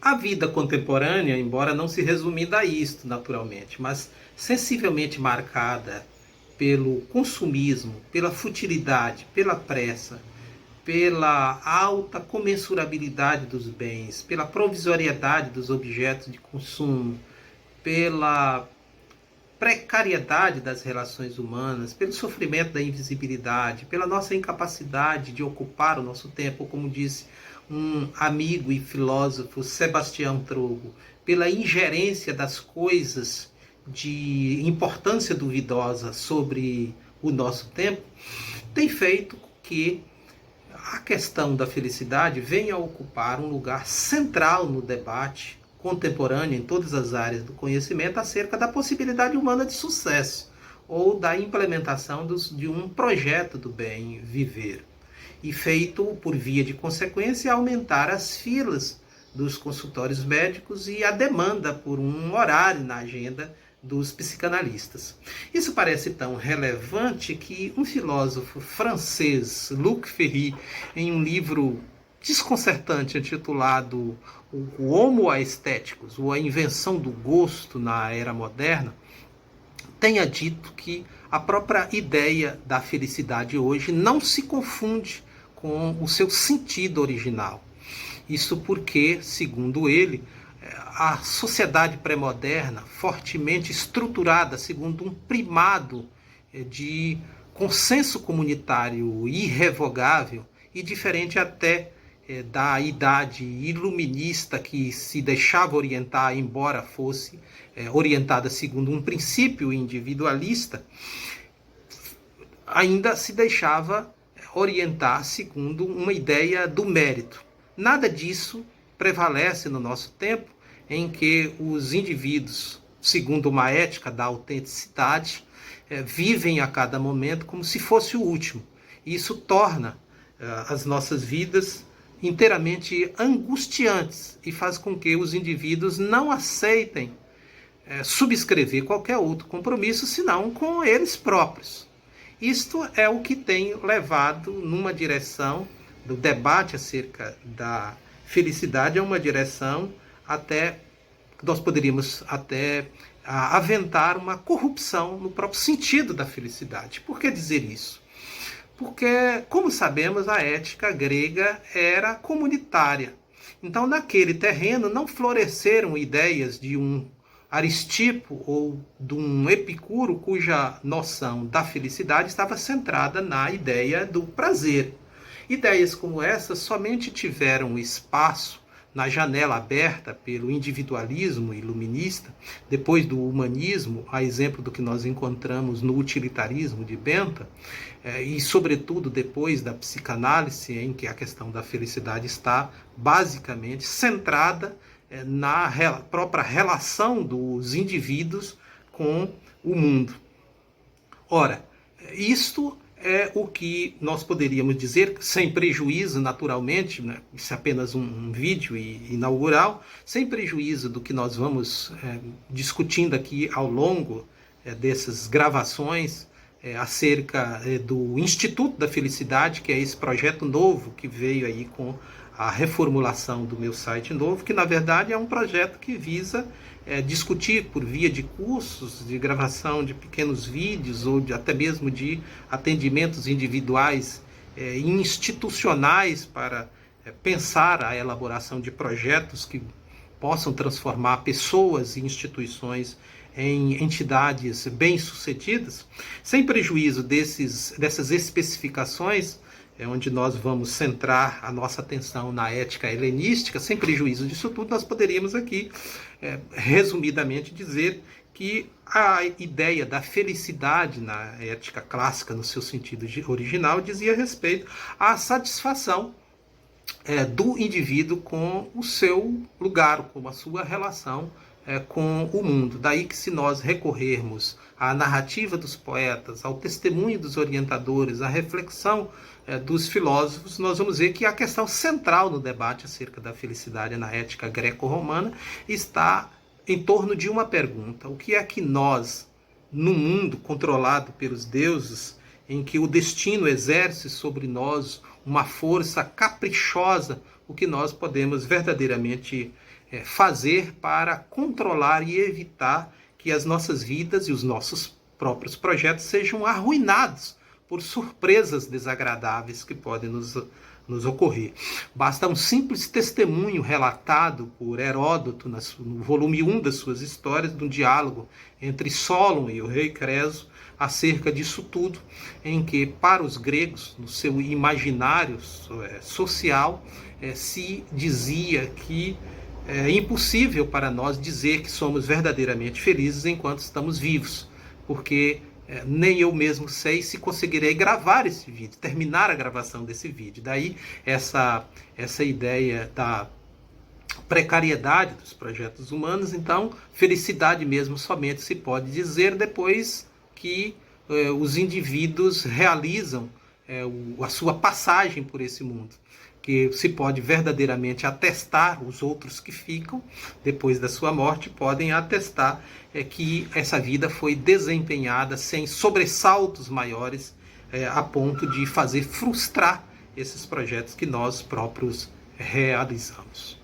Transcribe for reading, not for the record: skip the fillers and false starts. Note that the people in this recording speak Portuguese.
A vida contemporânea, embora não se resumida a isto, naturalmente, mas sensivelmente marcada pelo consumismo, pela futilidade, pela pressa, pela alta comensurabilidade dos bens, pela provisoriedade dos objetos de consumo, pela precariedade das relações humanas, pelo sofrimento da invisibilidade, pela nossa incapacidade de ocupar o nosso tempo, como disse um amigo e filósofo, Sebastião Trogo, pela ingerência das coisas de importância duvidosa sobre o nosso tempo, tem feito que a questão da felicidade venha a ocupar um lugar central no debate contemporâneo em todas as áreas do conhecimento acerca da possibilidade humana de sucesso ou da implementação de um projeto do bem viver. E feito, por via de consequência, aumentar as filas dos consultórios médicos e a demanda por um horário na agenda dos psicanalistas. Isso parece tão relevante que um filósofo francês, Luc Ferry, em um livro desconcertante intitulado O Homo Aestheticus, ou a invenção do gosto na era moderna, tenha dito que a própria ideia da felicidade hoje não se confunde com o seu sentido original. Isso porque, segundo ele, a sociedade pré-moderna, fortemente estruturada segundo um primado de consenso comunitário irrevogável e diferente até da idade iluminista que se deixava orientar, embora fosse orientada segundo um princípio individualista, ainda se deixava orientar segundo uma ideia do mérito. Nada disso prevalece no nosso tempo, em que os indivíduos, segundo uma ética da autenticidade, vivem a cada momento como se fosse o último. Isso torna as nossas vidas inteiramente angustiantes e faz com que os indivíduos não aceitem subscrever qualquer outro compromisso senão com eles próprios. Isto é o que tem levado numa direção do debate acerca da felicidade, a uma direção até nós poderíamos até aventar uma corrupção no próprio sentido da felicidade. Por que dizer isso? Porque, como sabemos, a ética grega era comunitária. Então, naquele terreno não floresceram ideias de um Aristipo ou de um Epicuro cuja noção da felicidade estava centrada na ideia do prazer. Ideias como essas somente tiveram espaço na janela aberta pelo individualismo iluminista, depois do humanismo, a exemplo do que nós encontramos no utilitarismo de Bentham, e sobretudo depois da psicanálise, em que a questão da felicidade está basicamente centrada na própria relação dos indivíduos com o mundo. Ora, isto é o que nós poderíamos dizer, sem prejuízo, naturalmente, né? Isso é apenas um vídeo inaugural, sem prejuízo do que nós vamos discutindo aqui ao longo dessas gravações acerca do Instituto da Felicidade, que é esse projeto novo que veio aí com a reformulação do meu site novo, que na verdade é um projeto que visa discutir por via de cursos, de gravação de pequenos vídeos ou até mesmo de atendimentos individuais institucionais para pensar a elaboração de projetos que possam transformar pessoas e instituições em entidades bem-sucedidas, sem prejuízo dessas especificações, onde nós vamos centrar a nossa atenção na ética helenística, sem prejuízo disso tudo, nós poderíamos aqui, resumidamente, dizer que a ideia da felicidade na ética clássica, no seu sentido original, dizia respeito à satisfação do indivíduo com o seu lugar, com a sua relação com o mundo. Daí que, se nós recorrermos à narrativa dos poetas, ao testemunho dos orientadores, à reflexão dos filósofos, nós vamos ver que a questão central no debate acerca da felicidade na ética greco-romana está em torno de uma pergunta: o que é que nós, no mundo controlado pelos deuses, em que o destino exerce sobre nós uma força caprichosa, o que nós podemos verdadeiramente fazer para controlar e evitar que as nossas vidas e os nossos próprios projetos sejam arruinados por surpresas desagradáveis que podem nos ocorrer. Basta um simples testemunho relatado por Heródoto no volume 1 das suas histórias, de um diálogo entre Solon e o rei Creso acerca disso tudo, em que, para os gregos, no seu imaginário social, se dizia que é impossível para nós dizer que somos verdadeiramente felizes enquanto estamos vivos, porque nem eu mesmo sei se conseguirei gravar esse vídeo, terminar a gravação desse vídeo. Daí essa ideia da precariedade dos projetos humanos. Então, felicidade mesmo somente se pode dizer depois que os indivíduos realizam a sua passagem por esse mundo, que se pode verdadeiramente atestar, os outros que ficam depois da sua morte podem atestar que essa vida foi desempenhada sem sobressaltos maiores a ponto de fazer frustrar esses projetos que nós próprios realizamos.